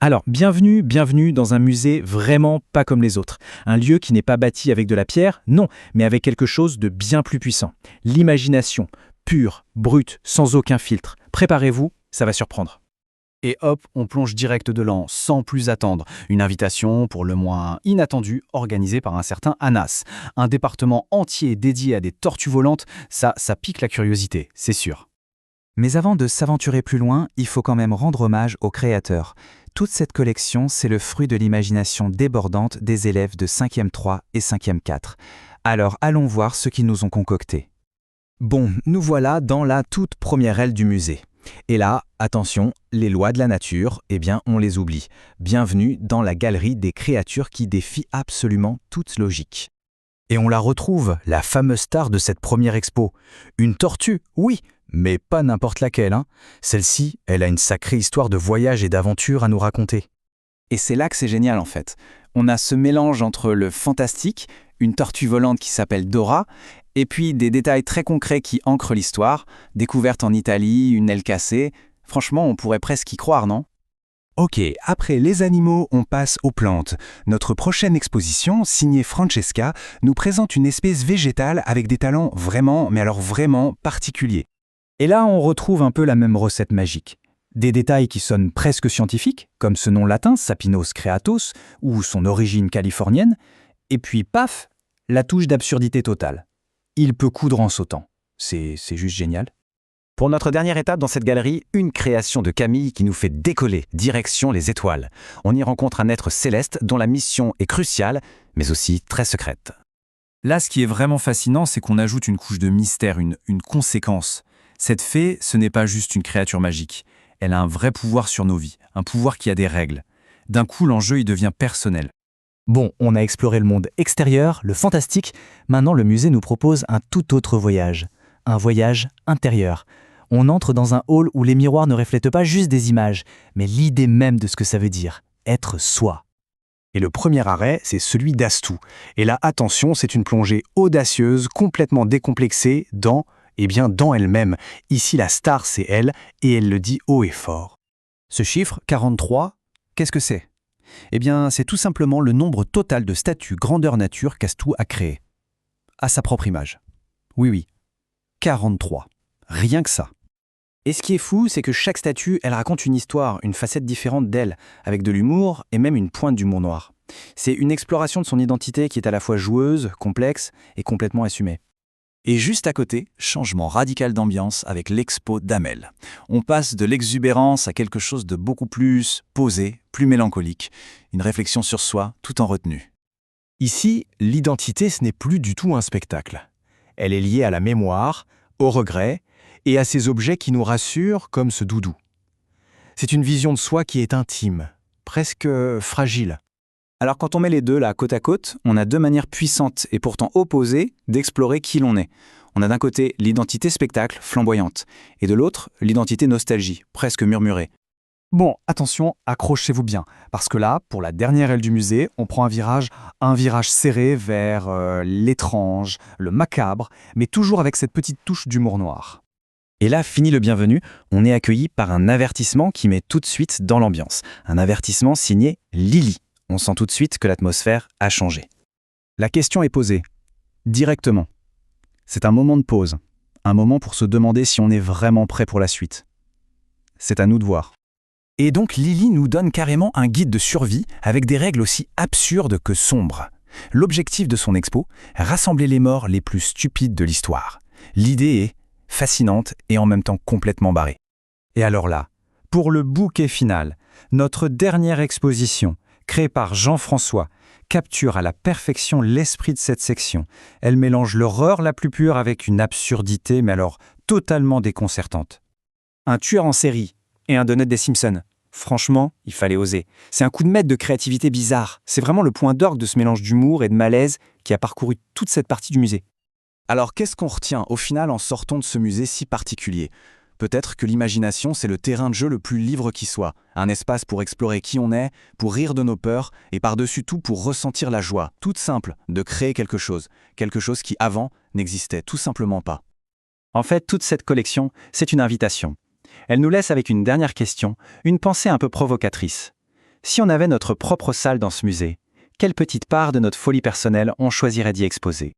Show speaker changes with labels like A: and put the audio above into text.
A: Alors, bienvenue dans un musée vraiment pas comme les autres. Un lieu qui n'est pas bâti avec de la pierre, non, mais avec quelque chose de bien plus puissant. L'imagination, pure, brute, sans aucun filtre. Préparez-vous, ça va surprendre.
B: Et hop, on plonge direct dedans, sans plus attendre. Une invitation, pour le moins inattendue, organisée par un certain Anas. Un département entier dédié à des tortues volantes, ça pique la curiosité, c'est sûr.
C: Mais avant de s'aventurer plus loin, il faut quand même rendre hommage aux créateurs. Toute cette collection, c'est le fruit de l'imagination débordante des élèves de 5e 3 et 5e 4. Alors allons voir ce qu'ils nous ont concocté. Bon, nous voilà dans la toute première aile du musée. Et là, attention, les lois de la nature, on les oublie. Bienvenue dans la galerie des créatures qui défient absolument toute logique. Et on la retrouve, la fameuse star de cette première expo. Une tortue, oui, mais pas n'importe laquelle. Celle-ci, elle a une sacrée histoire de voyage et d'aventure à nous raconter.
D: Et c'est là que c'est génial en fait. On a ce mélange entre le fantastique, une tortue volante qui s'appelle Dora, et puis des détails très concrets qui ancrent l'histoire, découverte en Italie, une aile cassée. Franchement, on pourrait presque y croire, non ?
E: Ok, après les animaux, on passe aux plantes. Notre prochaine exposition, signée Francesca, nous présente une espèce végétale avec des talents vraiment, mais alors vraiment particuliers.
A: Et là, on retrouve un peu la même recette magique. Des détails qui sonnent presque scientifiques, comme ce nom latin, Sapinos creatus, ou son origine californienne, et puis paf, la touche d'absurdité totale. Il peut coudre en sautant. C'est juste génial.
F: Pour notre dernière étape dans cette galerie, une création de Camille qui nous fait décoller, direction les étoiles. On y rencontre un être céleste dont la mission est cruciale, mais aussi très secrète.
B: Là, ce qui est vraiment fascinant, c'est qu'on ajoute une couche de mystère, une conséquence. Cette fée, ce n'est pas juste une créature magique. Elle a un vrai pouvoir sur nos vies, un pouvoir qui a des règles. D'un coup, l'enjeu il devient personnel.
C: Bon, on a exploré le monde extérieur, le fantastique. Maintenant, le musée nous propose un tout autre voyage. Un voyage intérieur. On entre dans un hall où les miroirs ne reflètent pas juste des images, mais l'idée même de ce que ça veut dire, être soi.
E: Et le premier arrêt, c'est celui d'Astou. Et là, attention, c'est une plongée audacieuse, complètement décomplexée dans elle-même. Ici, la star, c'est elle, et elle le dit haut et fort.
B: Ce chiffre, 43, qu'est-ce que c'est ? C'est tout simplement le nombre total de statues grandeur nature qu'Astou a créé. À sa propre image. Oui, 43. Rien que ça.
D: Et ce qui est fou, c'est que chaque statue, elle raconte une histoire, une facette différente d'elle, avec de l'humour et même une pointe d'humour noir. C'est une exploration de son identité qui est à la fois joueuse, complexe et complètement assumée. Et juste à côté, changement radical d'ambiance avec l'expo d'Amel. On passe de l'exubérance à quelque chose de beaucoup plus posé, plus mélancolique. Une réflexion sur soi, tout en retenue.
E: Ici, l'identité, ce n'est plus du tout un spectacle. Elle est liée à la mémoire, au regret et à ces objets qui nous rassurent comme ce doudou. C'est une vision de soi qui est intime, presque fragile.
D: Alors quand on met les deux là côte à côte, on a deux manières puissantes et pourtant opposées d'explorer qui l'on est. On a d'un côté l'identité spectacle, flamboyante, et de l'autre l'identité nostalgie, presque murmurée.
B: Bon, attention, accrochez-vous bien, parce que là, pour la dernière aile du musée, on prend un virage serré vers l'étrange, le macabre, mais toujours avec cette petite touche d'humour noir.
A: Et là, fini le bienvenu, on est accueilli par un avertissement qui met tout de suite dans l'ambiance. Un avertissement signé Lily. On sent tout de suite que l'atmosphère a changé.
B: La question est posée, directement. C'est un moment de pause, un moment pour se demander si on est vraiment prêt pour la suite. C'est à nous de voir.
E: Et donc Lily nous donne carrément un guide de survie avec des règles aussi absurdes que sombres. L'objectif de son expo, rassembler les morts les plus stupides de l'histoire. L'idée est fascinante et en même temps complètement barrée.
A: Et alors là, pour le bouquet final, notre dernière exposition, créée par Jean-François, capture à la perfection l'esprit de cette section. Elle mélange l'horreur la plus pure avec une absurdité, mais alors totalement déconcertante. Un tueur en série et un donut des Simpsons. Franchement, il fallait oser. C'est un coup de maître de créativité bizarre. C'est vraiment le point d'orgue de ce mélange d'humour et de malaise qui a parcouru toute cette partie du musée.
D: Alors qu'est-ce qu'on retient au final en sortant de ce musée si particulier ? Peut-être que l'imagination, c'est le terrain de jeu le plus libre qui soit. Un espace pour explorer qui on est, pour rire de nos peurs et par-dessus tout pour ressentir la joie, toute simple, de créer quelque chose qui avant n'existait tout simplement pas.
A: En fait, toute cette collection, c'est une invitation. Elle nous laisse avec une dernière question, une pensée un peu provocatrice.
D: Si on avait notre propre salle dans ce musée, quelle petite part de notre folie personnelle on choisirait d'y exposer?